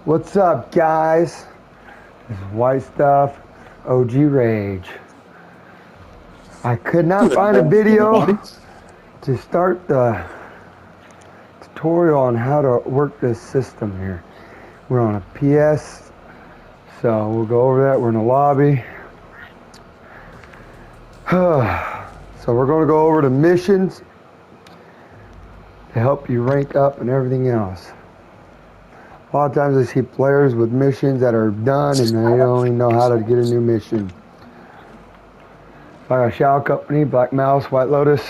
What's up, guys? This is White Stuff, OG Rage. I could not find a video to start the tutorial on how to work this system here. We're on a PS, so we'll go over that. We're in the lobby. So we're going to go over the missions to help you rank up and everything else. A lot of times I see players with missions that are done and they don't even know how to get a new mission. Like Shadow Company, Black Mouse, White Lotus,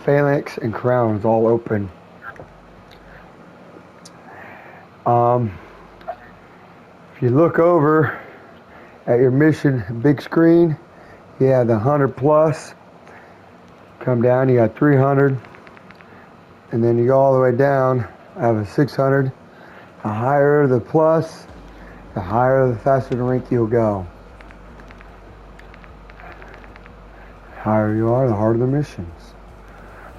Phalanx, and Crown is all open. If you look over at your mission big screen, you have the 100 plus. Come down, you got 300. And then you go all the way down, I have a 600. The higher the plus, the higher, the faster the rank you'll go. The higher you are, the harder the missions.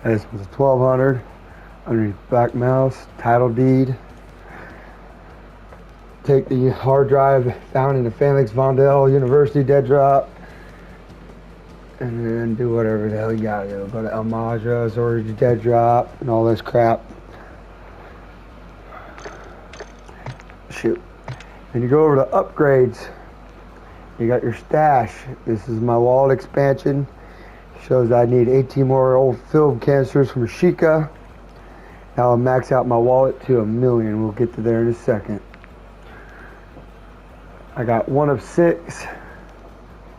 This was a 1200 underneath Black Mouse, title deed. Take the hard drive found in the Phalanx Vondel University dead drop, and then do whatever the hell you gotta do. Go to El Maja's or your dead drop and all this crap. Shoot. Then you go over to upgrades. You got your stash. This is my wallet expansion. Shows I need 18 more old film canisters from Sheikah. Now I'll max out my wallet to 1 million. We'll get to there in a second. I got 1 of 6,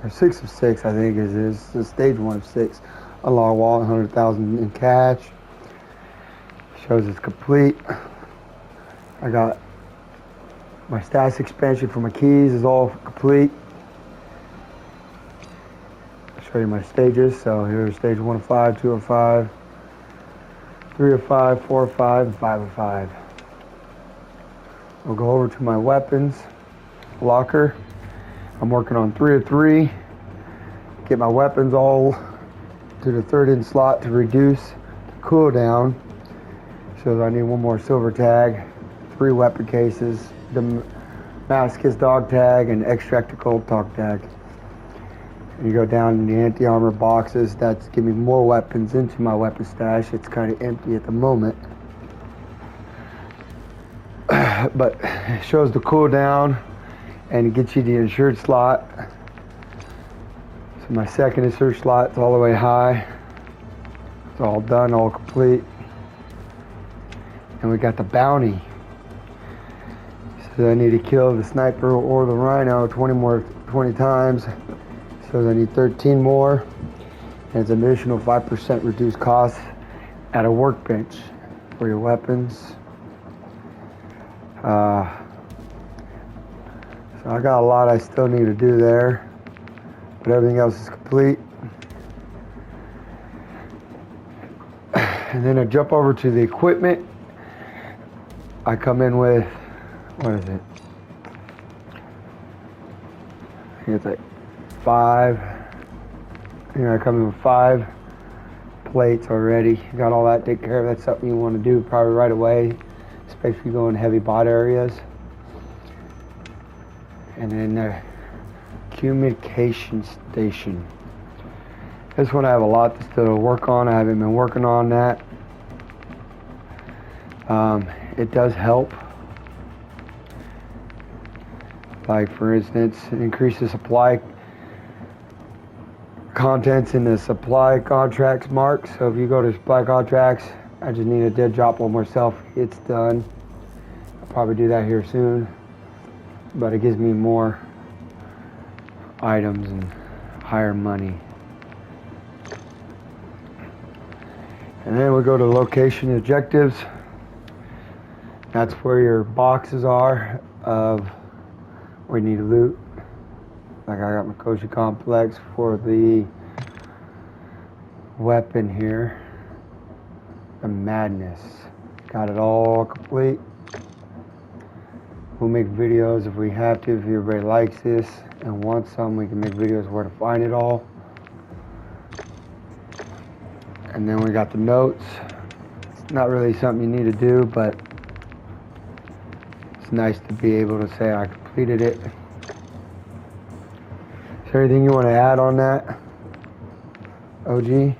or 6 of 6, I think it is. The stage 1 of 6. Unlock wallet, 100,000 in cash. Shows it's complete. I got my stash expansion for my keys is all complete. I'll show you my stages. So here's stage 1 of 5, 2 of 5, 3 of 5, 4 of 5, and 5 of 5. We'll go over to my weapons locker. I'm working on 3 of 3. Get my weapons all to the 3rd in slot to reduce the cooldown. Shows I need 1 more silver tag, 3 weapon cases, the Masochist dog tag, and Extractor Gold dog tag. And you go down in the anti-armor boxes. That's giving me more weapons into my weapon stash. It's kind of empty at the moment. But it shows the cooldown and it gets you the insured slot. So my 2nd insured slot is all the way high. It's all done, all complete. And we got the bounty. So I need to kill the sniper or the rhino 20 times. So I need 13 more. And it's an additional 5% reduced cost at a workbench for your weapons. So I got a lot I still need to do there, but everything else is complete. And then I jump over to the equipment. I come in with, what is it? I think it's like 5. I come in with 5 plates already. Got all that taken care of. That's something you want to do probably right away, especially if you go in heavy bot areas. And then the communication station. This one I have a lot to still work on. I haven't been working on that. It does help. Like for instance, increase the supply contents in the supply contracts mark. So if you go to supply contracts, I just need a dead drop one myself. It's done. I'll probably do that here soon. But it gives me more items and higher money. And then we go to location objectives. That's where your boxes are of where you need loot. Like I got Mikoshi Complex for the weapon here. The Madness. Got it all complete. We'll make videos if we have to. If everybody likes this and wants some, we can make videos where to find it all. And then we got the notes. It's not really something you need to do, but it's nice to be able to say I completed it. Is there anything you want to add on that, OG?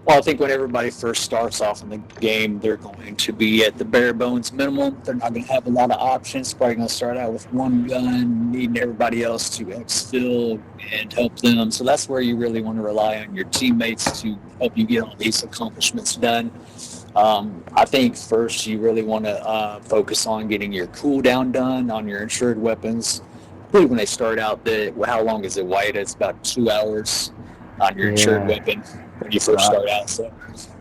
Well, I think when everybody first starts off in the game, they're going to be at the bare bones minimum. They're not going to have a lot of options. Probably going to start out with one gun, needing everybody else to exfil and help them. So that's where you really want to rely on your teammates to help you get all these accomplishments done. I think first you really want to focus on getting your cooldown done on your insured weapons. I believe when they start out, how long is it, White? It's about 2 hours on your insured weapon when you first start out. So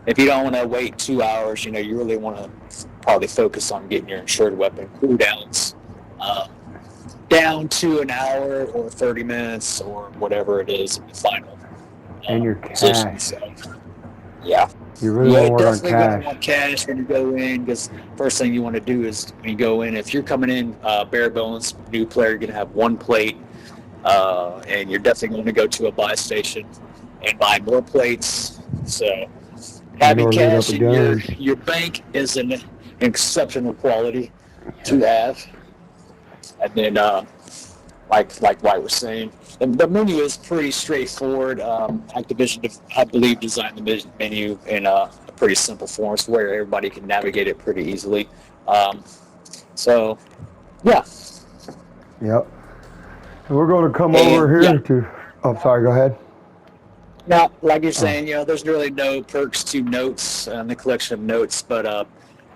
if you don't want to wait 2 hours, you really want to probably focus on getting your insured weapon cooldowns down to an hour or 30 minutes or whatever it is in the final and your position. cash. So, yeah. You really want to work on definitely cash. going to want cash when you go in, because first thing you want to do is when you go in, if you're coming in bare bones, new player, you're going to have one plate, and you're definitely going to go to a buy station and buy more plates. So having cash in your bank is an exceptional quality to have. And then, like White was saying, the menu is pretty straightforward. Activision, I believe, designed the menu in a pretty simple form, so where everybody can navigate it pretty easily. So, yeah. Yep. And we're going to come over here to... Oh, sorry, go ahead. Now, like you're saying, there's really no perks to notes and the collection of notes, but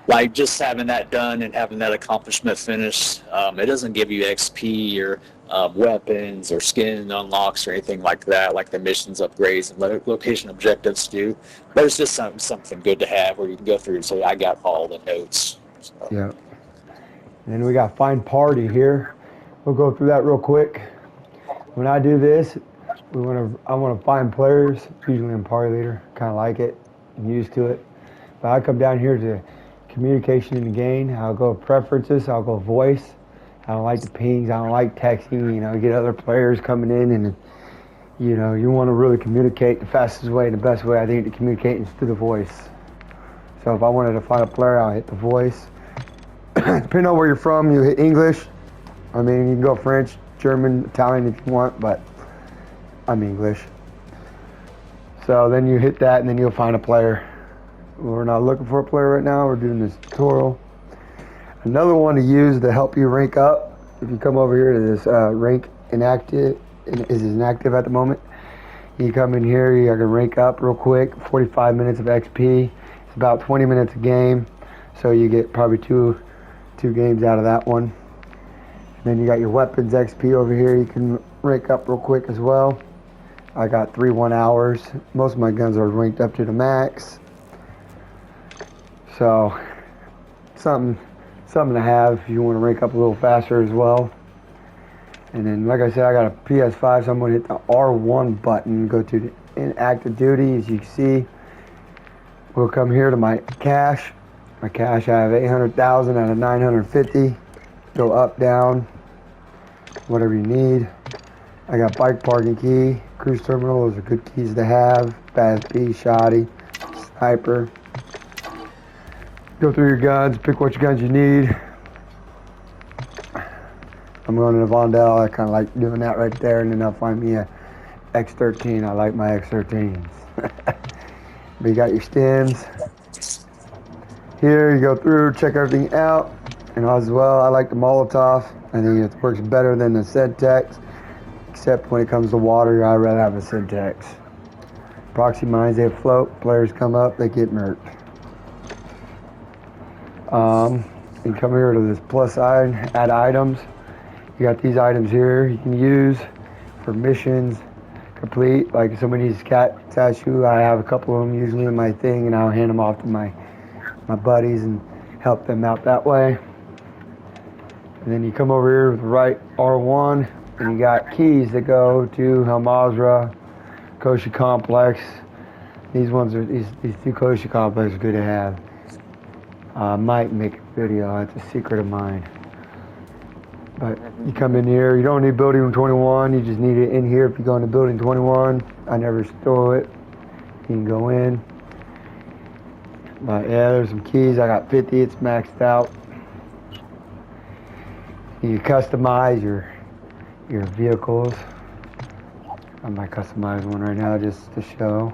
like just having that done and having that accomplishment finished, it doesn't give you XP or weapons or skin unlocks or anything like that, like the missions upgrades and location objectives do. But it's just something good to have where you can go through and say, I got all the notes. So. Yeah. And then we got Find Party here. We'll go through that real quick. When I do this, I want to find players, usually in Party Leader. Kind of like it. I'm used to it. But I come down here to communication in the game. I'll go preferences. I'll go voice. I don't like the pings. I don't like texting. You get other players coming in, and you want to really communicate. The fastest way and the best way I think to communicate is through the voice. So if I wanted to find a player, I'll hit the voice. Depending on where you're from, you hit English. I mean, you can go French, German, Italian if you want, but I'm English. So then you hit that, and then you'll find a player. We're not looking for a player right now. We're doing this tutorial. Another one to use to help you rank up, if you come over here to this rank inactive, is inactive at the moment. You come in here, you can rank up real quick, 45 minutes of XP. It's about 20 minutes a game, so you get probably two games out of that one. And then you got your weapons XP over here. You can rank up real quick as well. I got 3 1 hours. Most of my guns are ranked up to the max. So something to have if you want to rank up a little faster as well. And then, like I said, I got a PS5, so I'm going to hit the R1 button, go to the inactive duty. As you can see, we'll come here to my cash. My cash, I have 800,000 out of 950. Go up, down, whatever you need. I got bike parking key, cruise terminal. Those are good keys to have. BAS-B, shoddy, sniper. Go through your guns, pick which guns you need. I'm going to the Vondel. I kind of like doing that right there, and then I'll find me a X13. I like my X13s. But you got your stems. Here you go through, check everything out. And as well, I like the Molotov. I think it works better than the Syntex. Except when it comes to water, I'd rather have a Syntex. Proxy mines, they float. Players come up, they get murked. You come here to this plus sign, add items. You got these items here you can use for missions complete. Like if somebody needs a cat statue, I have a couple of them usually in my thing, and I'll hand them off to my buddies and help them out that way. And then you come over here with the right R1, and you got keys that go to Al Mazrah, Koshi Complex. These two Koshi complexes are good to have. I might make a video. That's a secret of mine. But you come in here. You don't need building 21. You just need it in here if you go into building 21. I never store it. You can go in. But yeah, there's some keys. I got 50. It's maxed out. You customize your vehicles. I might customize one right now just to show.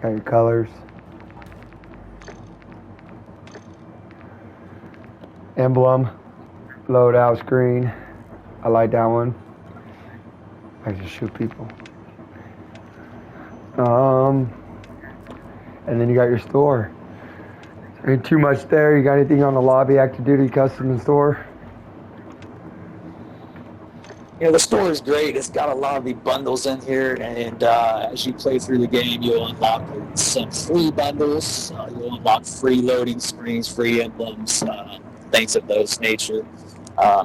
Got your colors. Emblem, loadout screen. I like that one. I just shoot people. And then you got your store. There ain't too much there. You got anything on the lobby, active duty, custom, and store? You know, the store is great. It's got a lot of the bundles in here, and as you play through the game, you'll unlock some free bundles. You'll unlock free loading screens, free emblems, things of those nature.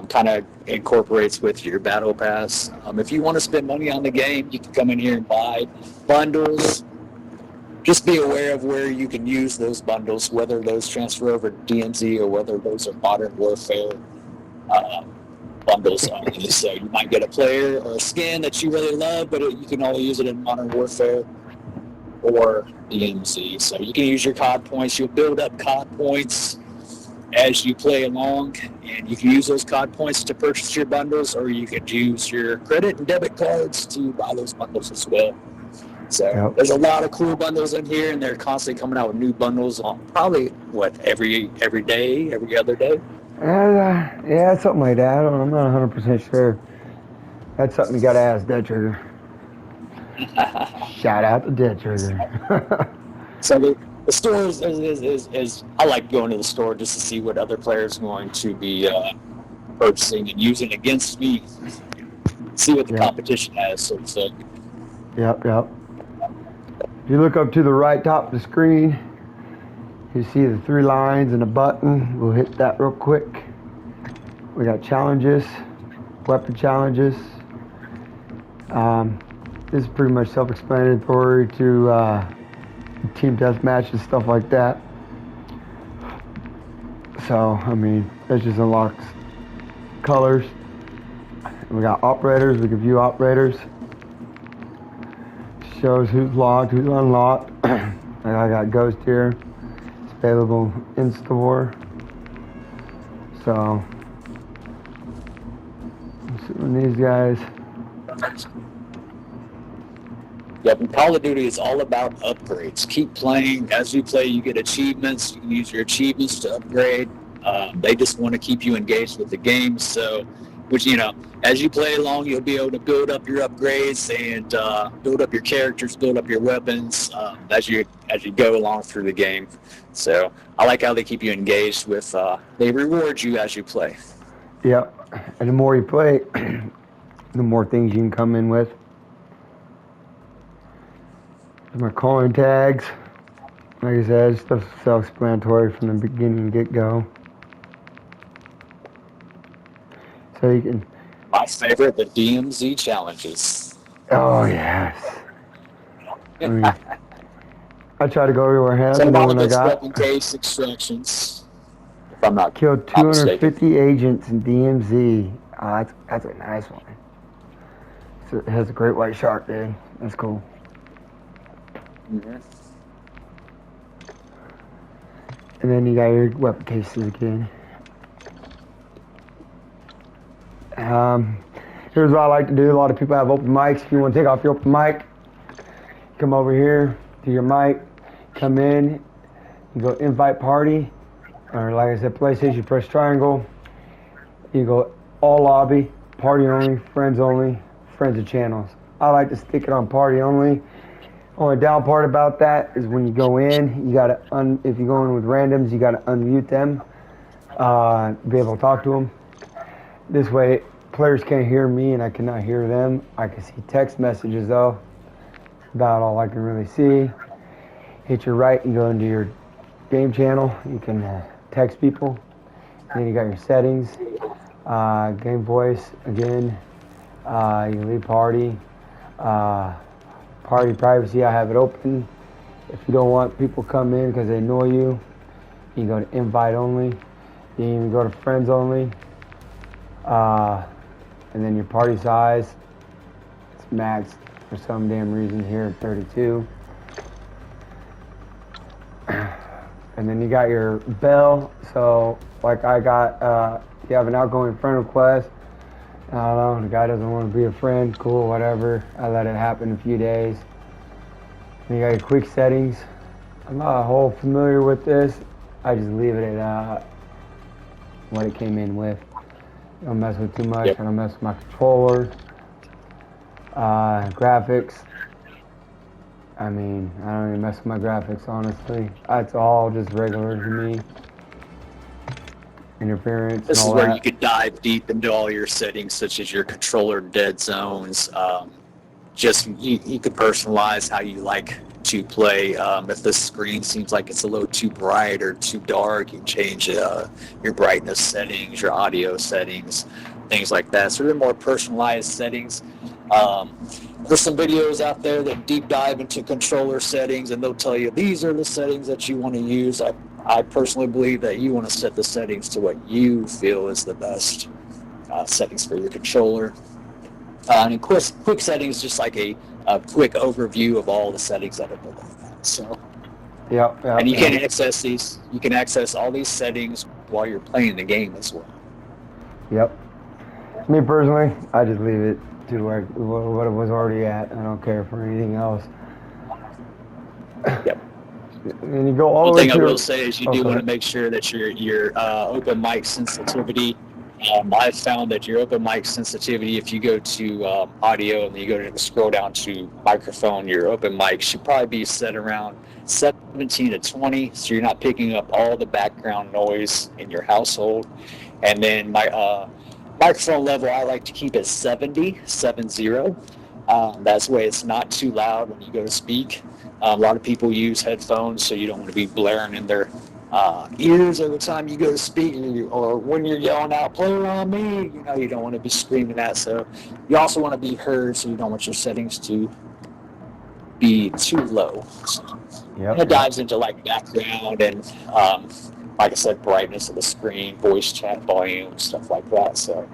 Kind of incorporates with your battle pass. If you want to spend money on the game, you can come in here and buy bundles. Just be aware of where you can use those bundles, whether those transfer over to DMZ or whether those are Modern Warfare bundles only. So you might get a player or a skin that you really love, but you can only use it in Modern Warfare or DMZ. So you can use your COD points. You'll build up COD points as you play along, and you can use those COD points to purchase your bundles, or you can use your credit and debit cards to buy those bundles as well. So there's a lot of cool bundles in here, and they're constantly coming out with new bundles on probably every day, every other day. Yeah, something like that. I'm not 100% sure. That's something you got to ask Dead Trigger. Shout out to Dead Trigger. So the store is I like going to the store just to see what other players are going to be purchasing and using against me. See what the competition has, so to say. Yep. If you look up to the right top of the screen, you see the 3 lines and a button. We'll hit that real quick. We got challenges, weapon challenges. This is pretty much self-explanatory to team deathmatch and stuff like that. So, I mean, that just unlocks colors. We got operators. We can view operators. Shows who's locked, who's unlocked. I got Ghost here. It's available in store. So, these guys. Yep, and Call of Duty is all about upgrades. Keep playing. As you play, you get achievements. You can use your achievements to upgrade. They just want to keep you engaged with the game. So, which, you know, as you play along, you'll be able to build up your upgrades and build up your characters, build up your weapons as you go along through the game. So I like how they keep you engaged with. They reward you as you play. Yep, and the more you play, the more things you can come in with. My calling tags, like I said, stuff's self-explanatory from the beginning get-go. So you can. My favorite, the DMZ challenges. Oh yes. I mean, I try to go everywhere I have. So You know, one when of I its got weapon case extractions. If I'm not killed 250 agents in DMZ. Oh, that's a nice one. So it has a great white shark, dude. That's cool. Mm-hmm. And then you got your weapon cases again. Here's what I like to do. A lot of people have open mics. If you want to take off your open mic, come over here to your mic, come in, you go invite party, or like I said, PlayStation, you press triangle, you go all lobby, party only, friends and channels. I like to stick it on party only. Only down part about that is when you go in, you gotta if you go in with randoms, you gotta unmute them, be able to talk to them. This way, players can't hear me and I cannot hear them. I can see text messages though. About all I can really see. Hit your right and go into your game channel. You can text people. And then you got your settings, game voice again. You can leave party. Party privacy, I have it open. If you don't want people to come in because they annoy you, you go to invite only. You can even go to friends only. And then your party size, it's maxed for some damn reason here at 32. And then you got your bell. So Like I got, you have an outgoing friend request. I don't know, the guy doesn't want to be a friend, cool, whatever. I let it happen in a few days. And you got your quick settings. I'm not a whole familiar with this. I just leave it at what it came in with. I don't mess with too much. Yep. I don't mess with my controller. Graphics. I mean, I don't even mess with my graphics, honestly. It's all just regular to me. Interference This and is all where that. you could dive deep into all your settings, such as your controller dead zones. Just you could personalize how you like to play. If the screen seems like it's a little too bright or too dark, you can change your brightness settings, your audio settings, things like that. So they're more personalized settings. There's some videos out there that deep dive into controller settings, and they'll tell you these are the settings that you want to use. I personally believe that you want to set the settings to what you feel is the best settings for your controller. And quick settings, just like a quick overview of all the settings that are below that. So, Yep. and you can access these. You can access all these settings while you're playing the game as well. Yep. Me personally, I just leave it to where what it was already at. I don't care for anything else. Yep. And you go all One the way thing I to. will say is you do want to make sure that your open mic sensitivity. I've found that your open mic sensitivity, if you go to audio and you go to scroll down to microphone, your open mic should probably be set around 17 to 20, so you're not picking up all the background noise in your household. And then my microphone level, I like to keep it 70. That's the way it's not too loud when you go to speak. A lot of people use headphones, so you don't want to be blaring in their ears every time you go to speak, or when you're yelling out "player on me," you don't want to be screaming that. So you also want to be heard, so you don't want your settings to be too low. So it dives into like background and, like I said, brightness of the screen, voice chat volume, stuff like that. So.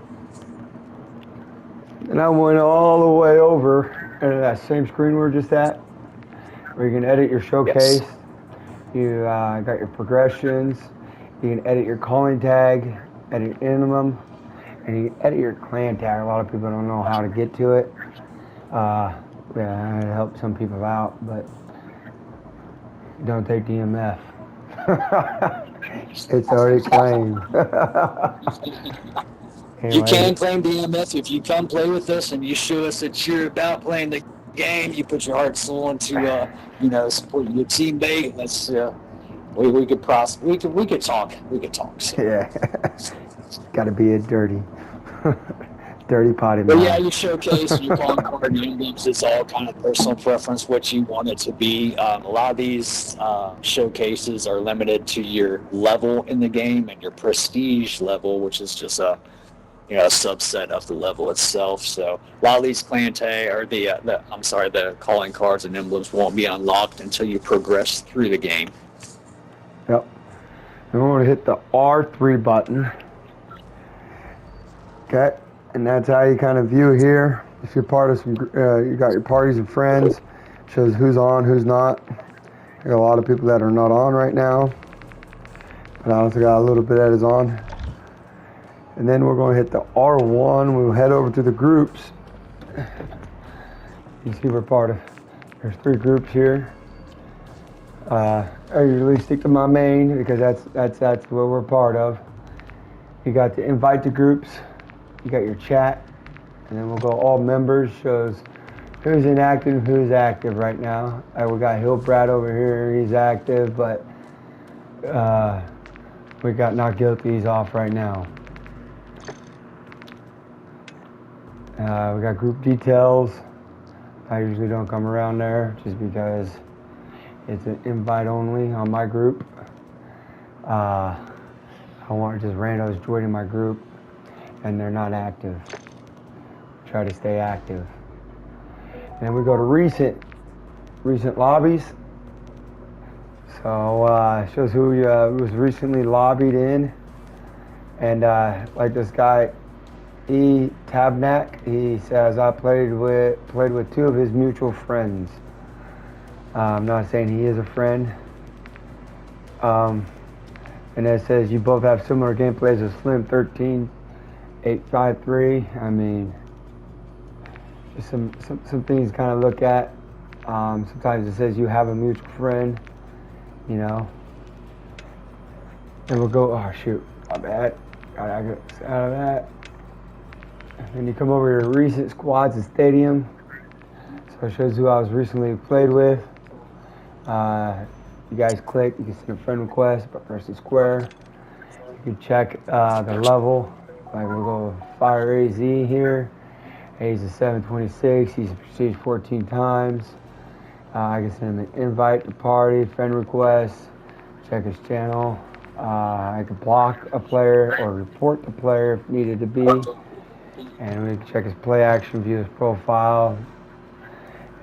And I went all the way over to that same screen we were just at, where you can edit your showcase. Yes. You got your progressions. You can edit your calling tag, edit minimum, and you can edit your clan tag. A lot of people don't know how to get to it. Yeah, it helps some people out, but don't take DMF. It's already claimed. Anyway. You can claim DMF if you come play with us and you show us that you're about playing the game. You put your heart and soul into support your teammate. Let's we could talk. So. Yeah, got to be a dirty potty. But yeah, you showcase your calling card emblems. It's all kind of personal preference what you want it to be. A lot of these showcases are limited to your level in the game and your prestige level, which is just a subset of the level itself. So a lot of these clan tag or the calling cards and emblems won't be unlocked until you progress through the game. Yep. And we're going to hit the R3 button. Okay. And that's how you kind of view here. If you're part of some, you got your parties and friends. Shows who's on, who's not. You got a lot of people that are not on right now. But I also got a little bit that is on. And then we're going to hit the R1. We'll head over to the groups. You see we're part of, there's 3 groups here. I usually stick to my main because that's what we're part of. You got to invite the groups. You got your chat. And then we'll go all members. Shows who's inactive, who's active right now. We got Hillbrad over here. He's active, but we got Not Guilty. He's off right now. We got group details. I usually don't come around there just because it's an invite only on my group. I want just randos joining my group and they're not active. Try to stay active. And then we go to recent lobbies. So it shows who was recently lobbied in. And like this guy, E. Tabnak, he says I played with 2 of his mutual friends. I'm not saying he is a friend. And it says you both have similar gameplays as Slim 13853. I mean, just some things to kind of look at. Sometimes it says you have a mutual friend, you know. And we'll go, oh shoot, my bad. Gotta get out of that. And then you come over to recent squads and stadium. So it shows who I was recently played with. You guys click, you can send a friend request, but press the square. You can check the level. Like we'll go Fire AZ here. A's is 726, he's prestige 14 times. I can send him an invite to party, friend request, check his channel. I can block a player or report the player if needed to be. And we can check his play action, view his profile,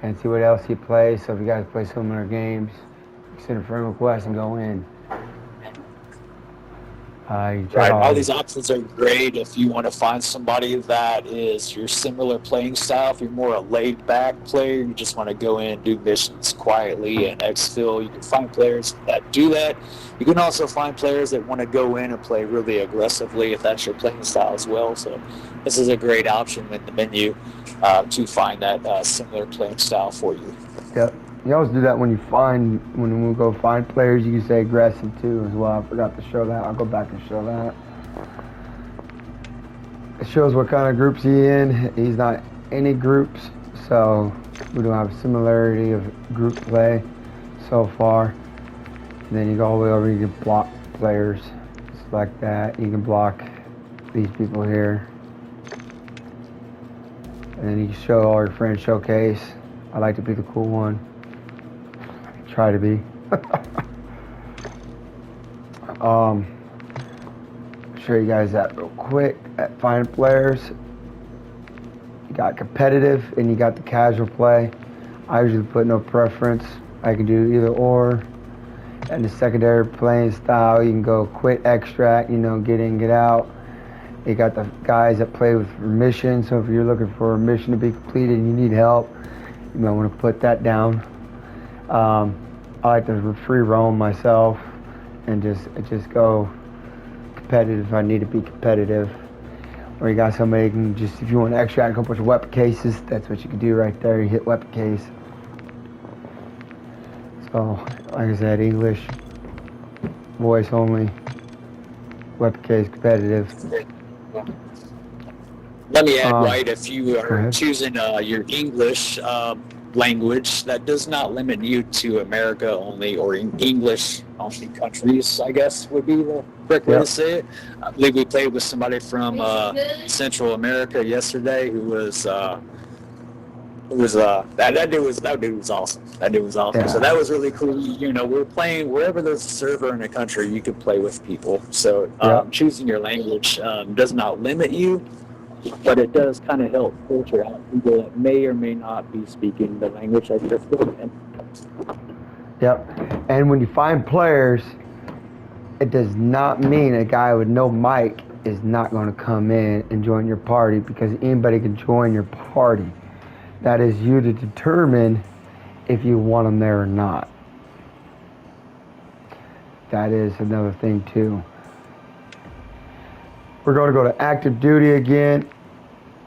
and see what else he plays. So if you guys play similar games, you can send a friend request and go in. Right, all these options are great if you want to find somebody that is your similar playing style. If you're more a laid-back player, you just want to go in and do missions quietly and exfil. You can find players that do that. You can also find players that want to go in and play really aggressively if that's your playing style as well. So this is a great option in the menu to find that similar playing style for you. Yep. You always do that when we go find players. You can say aggressive too as well. I forgot to show that. I'll go back and show that. It shows what kind of groups he's in. He's not any groups, so we don't have a similarity of group play so far. And then you go all the way over. You can block players, select that. You can block these people here, and then you can show all your friends showcase. I like to be the cool one. Try to be. Show you guys that real quick. At find players, you got competitive and you got the casual play. I usually put no preference. I can do either or. And the secondary playing style, you can go quit, extract, you know, get in, get out. You got the guys that play with remission. So if you're looking for a mission to be completed and you need help, you might want to put that down. I like to free roam myself and just go competitive if I need to be competitive. Or you got somebody who can just, if you want to extract a couple of weapon cases, that's what you can do right there. You hit weapon case. So, like I said, English, voice only, weapon case, competitive. Let me add, right, if you are choosing your English language, that does not limit you to America only or English only countries, I guess would be the correct way to say it. I believe we played with somebody from Central America yesterday who was that dude was awesome. That dude was awesome. Yeah. So that was really cool. You know, we're playing wherever there's a server in a country, you can play with people. So choosing your language does not limit you, but it does kind of help filter out people that may or may not be speaking the language that you're speaking. Yep. And when you find players, it does not mean a guy with no mic is not going to come in and join your party, because anybody can join your party. That is you to determine if you want them there or not. That is another thing too. We're going to go to active duty again.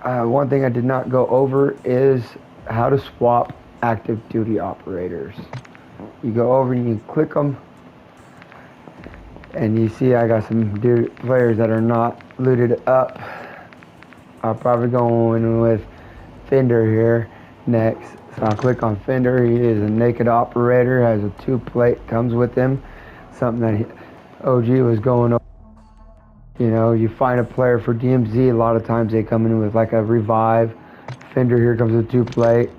One thing I did not go over is how to swap active duty operators. You go over and you click them, and you see I got some players that are not looted up. I'll probably go in with Fender here next. So I'll click on Fender. He is a naked operator, has a 2-plate, comes with him. Something that OG was going over. You know, you find a player for DMZ, a lot of times they come in with like a revive. Fender here comes with a 2-plate.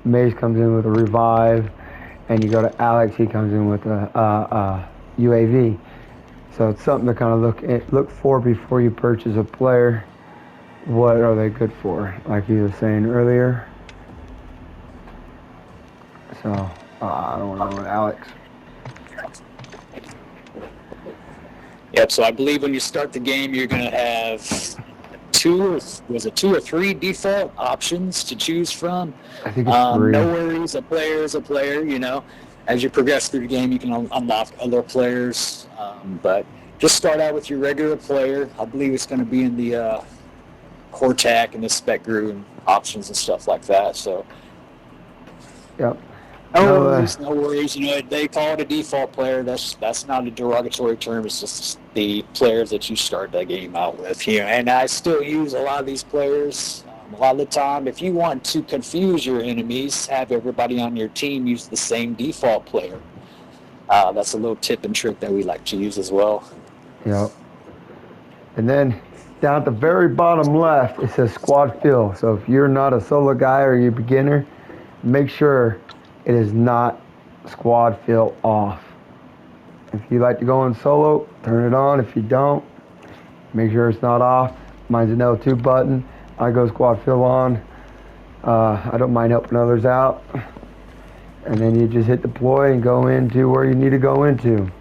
Mace comes in with a revive. And you go to Alex, he comes in with a UAV. So it's something to kind of look for before you purchase a player. What are they good for? Like you were saying earlier. So, I don't want to know Alex. Yep, so I believe when you start the game, you're going to have two or three default options to choose from. I think it's 3. No worries, a player is a player, you know. As you progress through the game, you can unlock other players, but just start out with your regular player. I believe it's going to be in the Cortac and the Spec Group and options and stuff like that. So, Yep. no worries, no worries. You know, they call it a default player. That's not a derogatory term. It's just the players that you start that game out with. You know, and I still use a lot of these players. A lot of the time, if you want to confuse your enemies, have everybody on your team use the same default player. That's a little tip and trick that we like to use as well. Yep. And then down at the very bottom left, it says squad fill. So if you're not a solo guy or you're a beginner, make sure it is not squad fill off. If you like to go in solo, turn it on. If you don't, make sure it's not off. Mine's an L2 button. I go squad fill on. I don't mind helping others out. And then you just hit deploy and go into where you need to go into.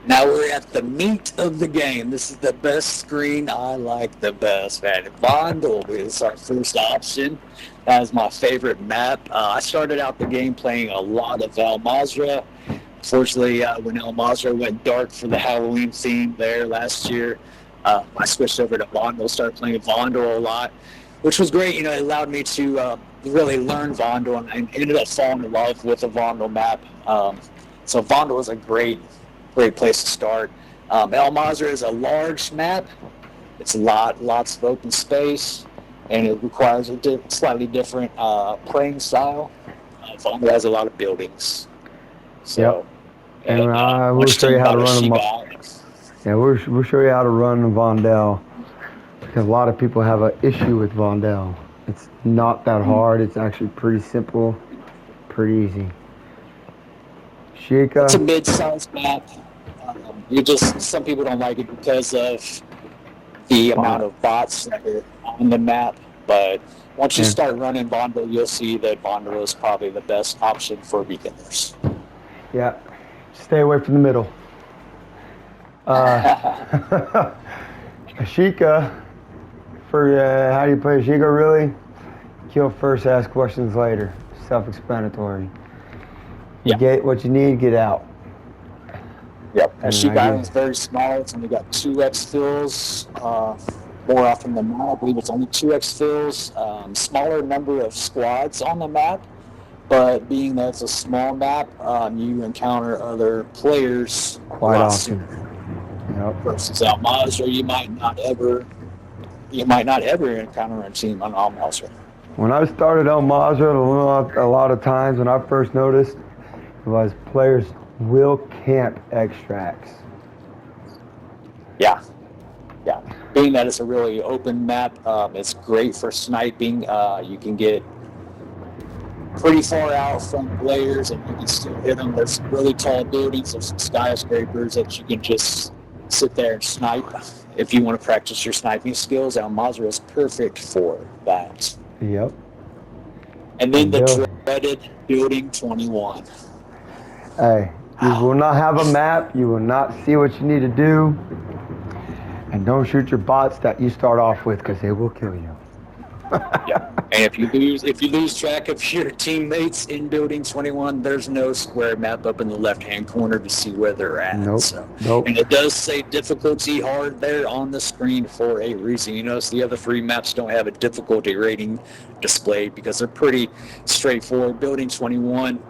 Now we're at the meat of the game. This is the best screen I like the best, man. Vondel is our first option. That is my favorite map. I started out the game playing a lot of Al Mazrah. Unfortunately, when Al Mazrah went dark for the Halloween theme there last year, I switched over to Vondel, started playing Vondel a lot, which was great. You know, it allowed me to really learn Vondel and ended up falling in love with the Vondel map. So Vondel is a great place to start. Al Mazrah is a large map. It's lots of open space, and it requires a slightly different playing style. Vondel has a lot of buildings. So, yep. And we'll show you how to run them. Yeah, we'll show you how to run Vondel, because a lot of people have an issue with Vondel. It's not that hard. It's actually pretty simple, pretty easy. Sheikah. It's a mid-sized map. Some people don't like it because of the amount of bots that are on the map. But once you start running Vondel, you'll see that Vondel is probably the best option for beginners. Yeah, stay away from the middle. Sheikah, for how do you play Sheikah, really? Kill first, ask questions later. Self-explanatory. You get what you need, get out. Yep. And Sheikah Island is very small. It's only got 2x fills. More often than not, I believe it's only 2x fills. Smaller number of squads on the map. But being that it's a small map, you encounter other players quite often. Yep. Versus Al Mazrah, you might not ever encounter a team on Al Mazrah. When I started Al Mazrah, a lot of times when I first noticed was players will camp extracts. Yeah. Being that it's a really open map, it's great for sniping. You can get pretty far out from players and you can still hit them. There's really tall buildings, there's some skyscrapers that you can just sit there and snipe. If you want to practice your sniping skills, Al Mazrah is perfect for that. Yep. And then the dreaded Building 21. Hey, you will not have a map. You will not see what you need to do. And don't shoot your bots that you start off with, because they will kill you. Yeah. And if you lose track of your teammates in Building 21, there's no square map up in the left-hand corner to see where they're at. Nope. And it does say difficulty hard there on the screen for a reason. You notice the other 3 maps don't have a difficulty rating displayed because they're pretty straightforward. Building 21,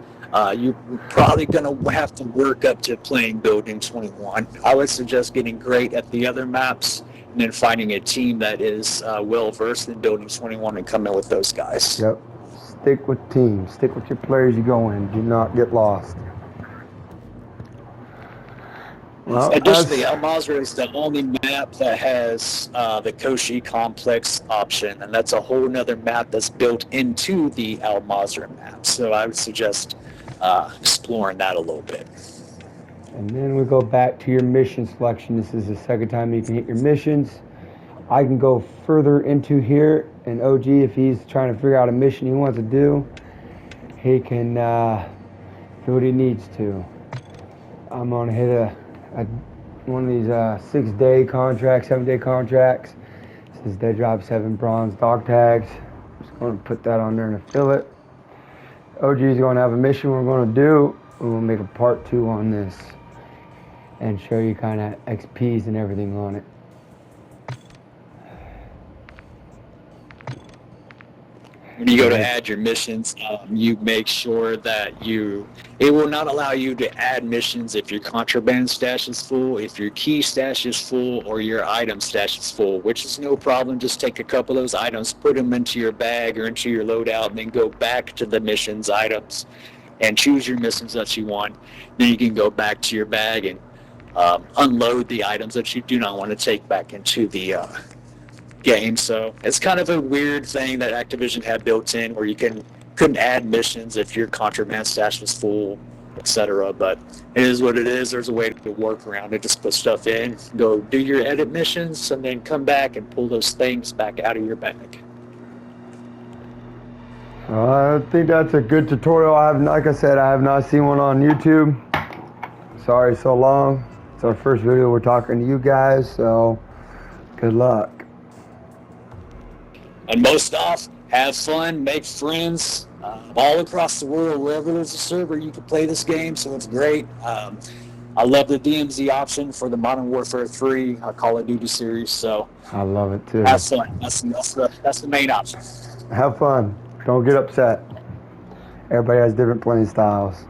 you're probably going to have to work up to playing Building 21. I would suggest getting great at the other maps and then finding a team that is well-versed in Building 21 and come in with those guys. Yep. Stick with teams. Stick with your players you go in. Do not get lost. Well, additionally, Al Mazrah is the only map that has the Koshi complex option, and that's a whole other map that's built into the Al Mazrah map. So I would suggest exploring that a little bit. And then we go back to your mission selection. This is the second time you can hit your missions. I can go further into here, and OG, if he's trying to figure out a mission he wants to do, he can do what he needs to. I'm going to hit one of these 6-day contracts, 7-day contracts. This is Dead Drop 7 bronze dog tags. I'm just going to put that on there and fill it. OG is going to have a mission we're going to do. We'll make a part 2 on this. and show you kind of XPs and everything on it. When you go to add your missions, you make sure that it will not allow you to add missions if your contraband stash is full, if your key stash is full, or your item stash is full, which is no problem. Just take a couple of those items, put them into your bag or into your loadout, and then go back to the missions items and choose your missions that you want. Then you can go back to your bag and unload the items that you do not want to take back into the game. So it's kind of a weird thing that Activision had built in where you couldn't add missions if your contraband stash was full, etc. But it is what it is. There's a way to work around it. Just put stuff in, go do your edit missions, and then come back and pull those things back out of your bag. I think that's a good tutorial. Like I said, I have not seen one on YouTube. Sorry so long. It's our first video we're talking to you guys, so good luck. And most off, have fun, make friends all across the world. Wherever there's a server, you can play this game, so it's great. I love the DMZ option for the Modern Warfare 3 Call of Duty series, so I love it too. have fun. That's the main option. Have fun. Don't get upset. Everybody has different playing styles.